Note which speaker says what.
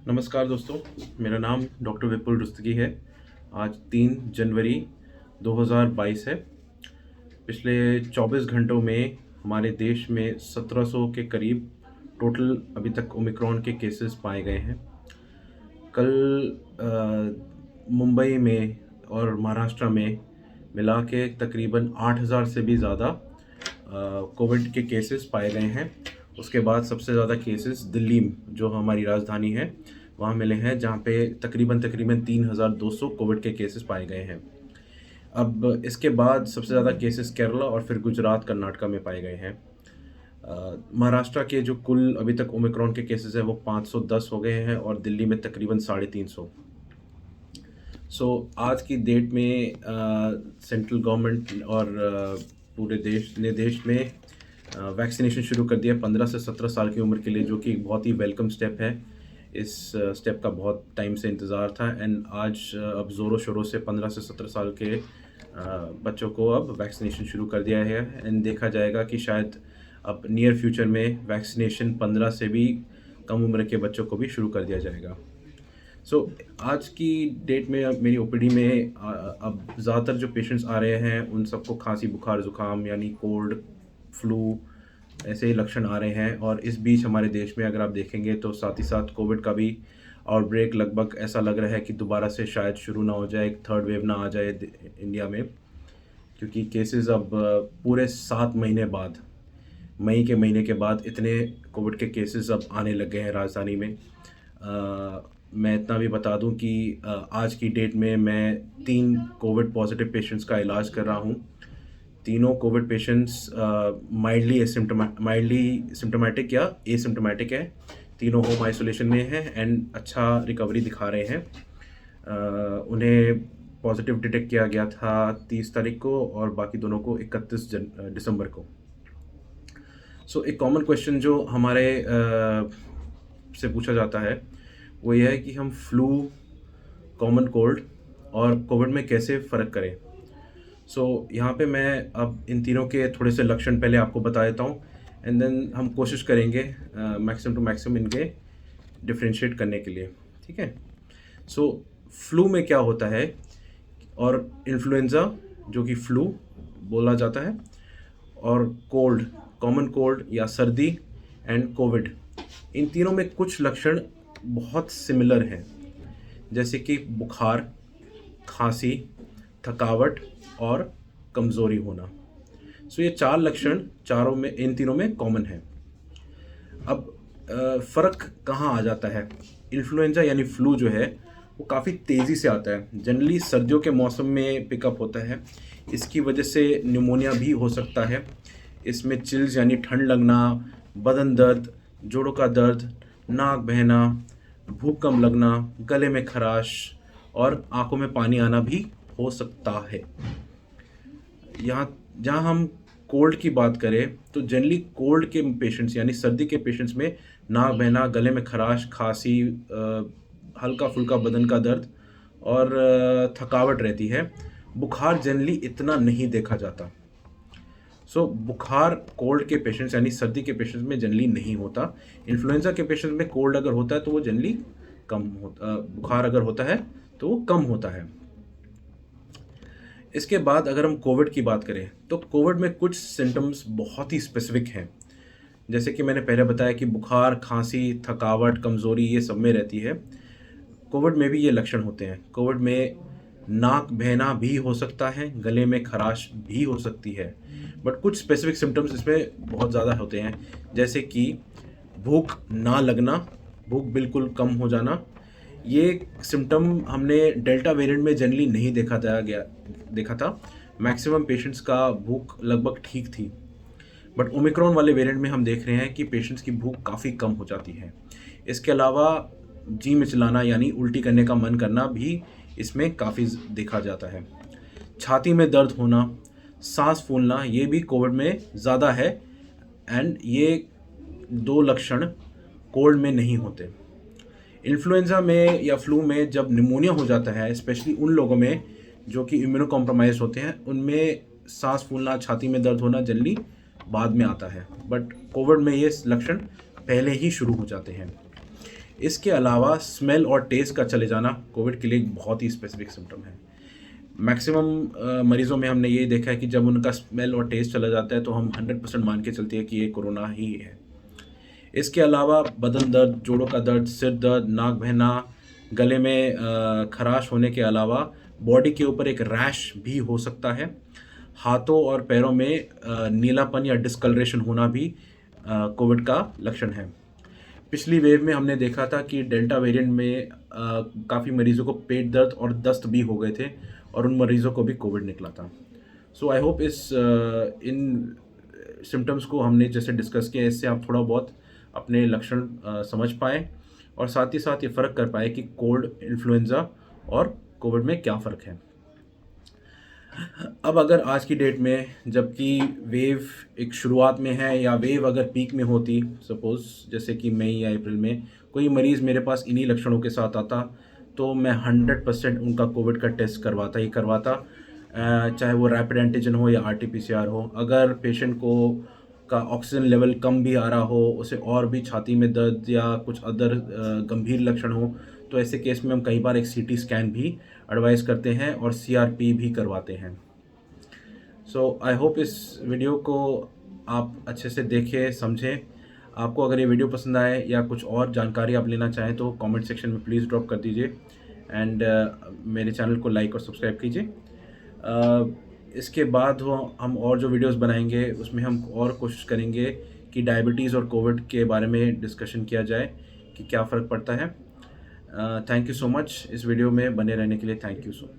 Speaker 1: नमस्कार दोस्तों, मेरा नाम डॉक्टर विपुल रुस्तगी है। आज 3 जनवरी 2022 है। पिछले 24 घंटों में हमारे देश में 1700 के करीब टोटल अभी तक ओमिक्रॉन के केसेस पाए गए हैं। कल मुंबई में और महाराष्ट्र में मिला के तकरीबन 8000 से भी ज़्यादा कोविड के केसेस पाए गए हैं। उसके बाद सबसे ज़्यादा केसेस दिल्ली जो हमारी राजधानी है वहाँ मिले हैं, जहाँ पे तकरीबन 3200 कोविड के केसेस पाए गए हैं। अब इसके बाद सबसे ज़्यादा केसेस केरला और फिर गुजरात कर्नाटका में पाए गए हैं। महाराष्ट्र के जो कुल अभी तक ओमिक्रॉन के केसेस हैं वो 510 हो गए हैं और दिल्ली में तकरीबन 350। आज की डेट में सेंट्रल गवर्नमेंट और पूरे देश में वैक्सीनेशन शुरू कर दिया 15 से 17 साल की उम्र के लिए, जो कि एक बहुत ही वेलकम स्टेप है। इस स्टेप का बहुत टाइम से इंतज़ार था एंड आज अब ज़ोरों शोरों से 15 से 17 साल के बच्चों को अब वैक्सीनेशन शुरू कर दिया है एंड देखा जाएगा कि शायद अब नियर फ्यूचर में वैक्सीनेशन 15 से भी कम उम्र के बच्चों को भी शुरू कर दिया जाएगा। आज की डेट में अब मेरी ओपीडी में अब ज़्यादातर जो पेशेंट्स आ रहे हैं उन सबको खांसी, बुखार, ज़ुकाम यानी कोल्ड, फ्लू ऐसे ही लक्षण आ रहे हैं। और इस बीच हमारे देश में अगर आप देखेंगे तो साथ ही साथ कोविड का भी आउटब्रेक लगभग ऐसा लग रहा है कि दोबारा से शायद शुरू ना हो जाए, एक थर्ड वेव ना आ जाए इंडिया में, क्योंकि केसेस अब पूरे 7 महीने बाद, मई के महीने के बाद इतने कोविड के केसेस अब आने लग गए हैं राजधानी में। मैं इतना भी बता दूं कि आज की डेट में मैं 3 कोविड पॉजिटिव पेशेंट्स का इलाज कर रहा हूं। तीनों कोविड पेशेंट्स माइल्डली सिम्टोमेटिक या एसिम्टोमेटिक है। तीनों होम आइसोलेशन में हैं एंड अच्छा रिकवरी दिखा रहे हैं। उन्हें पॉजिटिव डिटेक्ट किया गया था 30 तारीख को और बाकी दोनों को 31 दिसंबर को। एक कॉमन क्वेश्चन जो हमारे से पूछा जाता है वो यह है कि हम फ्लू, कॉमन कोल्ड और कोविड में कैसे फ़र्क करें। यहाँ पे मैं अब इन तीनों के थोड़े से लक्षण पहले आपको बता देता हूँ एंड देन हम कोशिश करेंगे मैक्सिमम टू मैक्सिमम इनके डिफ्रेंशिएट करने के लिए, ठीक है। फ्लू में क्या होता है और इन्फ्लुएंज़ा जो कि फ्लू बोला जाता है, और कोल्ड, कॉमन कोल्ड या सर्दी, एंड कोविड, इन तीनों में कुछ लक्षण बहुत सिमिलर हैं, जैसे कि बुखार, खांसी, थकावट और कमज़ोरी होना। ये 4 लक्षण इन तीनों में कॉमन है। अब फ़र्क कहाँ आ जाता है। इन्फ्लुएंजा यानी फ्लू जो है वो काफ़ी तेज़ी से आता है, जनरली सर्दियों के मौसम में पिकअप होता है। इसकी वजह से न्यूमोनिया भी हो सकता है। इसमें चिल्स यानी ठंड लगना, बदन दर्द, जोड़ों का दर्द, नाक बहना, भूख कम लगना, गले में खराश और आंखों में पानी आना भी हो सकता है। जहाँ हम कोल्ड की बात करें तो जनरली कोल्ड के पेशेंट्स यानी सर्दी के पेशेंट्स में नाक बहना, गले में खराश, खांसी, हल्का फुल्का बदन का दर्द और थकावट रहती है। बुखार जनरली इतना नहीं देखा जाता। बुखार कोल्ड के पेशेंट्स यानी सर्दी के पेशेंट्स में जनरली नहीं होता। इन्फ्लुएंजा के पेशेंट्स में कोल्ड अगर होता है तो वो जनरली कम होता, बुखार अगर होता है तो वो कम होता है। इसके बाद अगर हम कोविड की बात करें तो कोविड में कुछ सिम्टम्स बहुत ही स्पेसिफिक हैं, जैसे कि मैंने पहले बताया कि बुखार, खांसी, थकावट, कमज़ोरी ये सब में रहती है। कोविड में भी ये लक्षण होते हैं। कोविड में नाक बहना भी हो सकता है, गले में खराश भी हो सकती है, बट कुछ स्पेसिफिक सिम्टम्स इसमें बहुत ज़्यादा होते हैं, जैसे कि भूख ना लगना, भूख बिल्कुल कम हो जाना। ये सिम्टम हमने डेल्टा वेरिएंट में जनरली नहीं देखा था। मैक्सिमम पेशेंट्स का भूख लगभग ठीक थी, बट ओमिक्रॉन वाले वेरिएंट में हम देख रहे हैं कि पेशेंट्स की भूख काफ़ी कम हो जाती है। इसके अलावा जी मिचलाना यानी उल्टी करने का मन करना भी इसमें काफ़ी देखा जाता है। छाती में दर्द होना, सांस फूलना, ये भी कोविड में ज़्यादा है एंड ये 2 लक्षण कोल्ड में नहीं होते। इन्फ्लुएंजा में या फ्लू में जब निमोनिया हो जाता है, स्पेशली उन लोगों में जो कि इम्यूनो कॉम्प्रोमाइज़ होते हैं, उनमें सांस फूलना, छाती में दर्द होना जनरली बाद में आता है, बट कोविड में ये लक्षण पहले ही शुरू हो जाते हैं। इसके अलावा स्मेल और टेस्ट का चले जाना कोविड के लिए एक बहुत ही स्पेसिफिक सिम्टम है। मैक्सिमम मरीज़ों में हमने ये देखा है कि जब उनका स्मेल और टेस्ट चला जाता है तो हम 100% मान के चलते हैं कि ये कोरोना ही है। इसके अलावा बदन दर्द, जोड़ों का दर्द, सिर दर्द, नाक बहना, गले में खराश होने के अलावा बॉडी के ऊपर एक रैश भी हो सकता है। हाथों और पैरों में नीलापन या डिस्कलरेशन होना भी कोविड का लक्षण है। पिछली वेव में हमने देखा था कि डेल्टा वेरिएंट में काफ़ी मरीज़ों को पेट दर्द और दस्त भी हो गए थे और उन मरीज़ों को भी कोविड निकला था। सो आई होप इन सिम्टम्स को हमने जैसे डिस्कस किया, इससे आप थोड़ा बहुत अपने लक्षण समझ पाएँ और साथ ही साथ ये फ़र्क कर पाएँ कि कोल्ड, इन्फ्लुएंज़ा और कोविड में क्या फ़र्क है। अब अगर आज की डेट में जबकि वेव एक शुरुआत में है या वेव अगर पीक में होती, सपोज़ जैसे कि मई या अप्रैल में कोई मरीज़ मेरे पास इन्हीं लक्षणों के साथ आता, तो मैं 100% उनका कोविड का टेस्ट करवाता ही करवाता, चाहे वो रैपिड एंटीजन हो या आरटी-पीसीआर हो। अगर पेशेंट को का ऑक्सीजन लेवल कम भी आ रहा हो, उसे और भी छाती में दर्द या कुछ अदर गंभीर लक्षण हो, तो ऐसे केस में हम कई बार एक सीटी स्कैन भी एडवाइस करते हैं और सीआरपी भी करवाते हैं। सो आई होप इस वीडियो को आप अच्छे से देखें, समझें। आपको अगर ये वीडियो पसंद आए या कुछ और जानकारी आप लेना चाहें तो कमेंट सेक्शन में प्लीज़ ड्रॉप कर दीजिए एंड मेरे चैनल को लाइक और सब्सक्राइब कीजिए। इसके बाद हम और जो वीडियोस बनाएंगे उसमें हम और कोशिश करेंगे कि डायबिटीज़ और कोविड के बारे में डिस्कशन किया जाए कि क्या फ़र्क पड़ता है। थैंक यू सो मच इस वीडियो में बने रहने के लिए। Thank you so